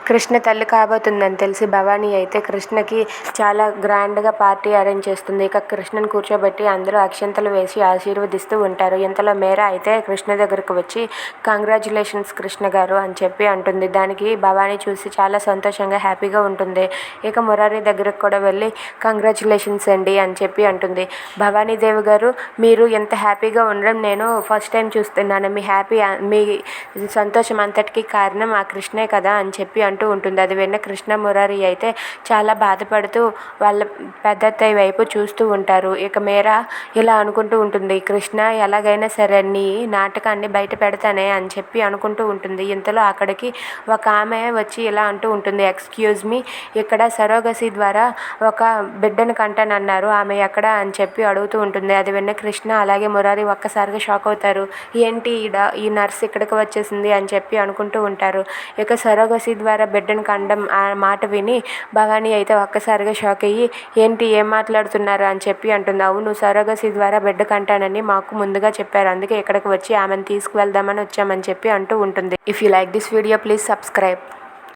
కృష్ణ తల్లి కాబోతుందని తెలిసి భవానీ అయితే కృష్ణకి చాలా గ్రాండ్గా పార్టీ అరేంజ్ చేస్తుంది. ఇక కృష్ణని కూర్చోబెట్టి అందరూ అక్షింతలు వేసి ఆశీర్వదిస్తూ ఉంటారు. ఇంతలో మేర అయితే కృష్ణ దగ్గరకు వచ్చి కంగ్రాచులేషన్స్ కృష్ణ గారు అని చెప్పి అంటుంది. దానికి భవానీ చూసి చాలా సంతోషంగా హ్యాపీగా ఉంటుంది. ఇక మురారి దగ్గరకు కూడా వెళ్ళి కంగ్రాచులేషన్స్ అండి అని చెప్పి అంటుంది. భవానీదేవి గారు, మీరు ఎంత హ్యాపీగా ఉండడం నేను ఫస్ట్ టైం చూస్తున్నాను. మీ సంతోషం అంతటికీ కారణం ఆ కృష్ణే కదా అని చెప్పి అంటూ ఉంటుంది. అది విన్న కృష్ణ మురారి అయితే చాలా బాధపడుతూ వాళ్ళ పెద్దత్తయ్య వైపు చూస్తూ ఉంటారు. ఇక మీర ఇలా అనుకుంటూ ఉంటుంది, కృష్ణ ఎలాగైనా సరే నీ నాటకాన్ని బయట పెడతానే అని చెప్పి అనుకుంటూ ఉంటుంది. ఇంతలో అక్కడికి ఒక ఆమె వచ్చి ఇలా అంటూ ఉంటుంది, ఎక్స్క్యూజ్ మీ, ఇక్కడ సరోగసి ద్వారా ఒక బిడ్డను కంటానన్నారు, ఆమె ఎక్కడ అని చెప్పి అడుగుతూ ఉంటుంది. అది విన్న కృష్ణ అలాగే మురారి ఒక్కసారిగా షాక్ అవుతారు. ఏంటి ఈ నర్స్ ఇక్కడికి వచ్చేసింది అని చెప్పి అనుకుంటూ ఉంటారు. ఇక సరోగసి ద్వారా బిడ్డను కండం ఆ మాట విని భవానీ అయితే ఒక్కసారిగా షాక్ అయ్యి, ఏంటి ఏం మాట్లాడుతున్నారు అని చెప్పి అంటుంది. అవును, సరోగసి ద్వారా బిడ్డ కంటానని మాకు ముందుగా చెప్పారు, అందుకే ఇక్కడికి వచ్చి ఆమెను తీసుకువెళ్దామని వచ్చామని చెప్పి అంటూ ఉంటుంది. If you like this video please subscribe.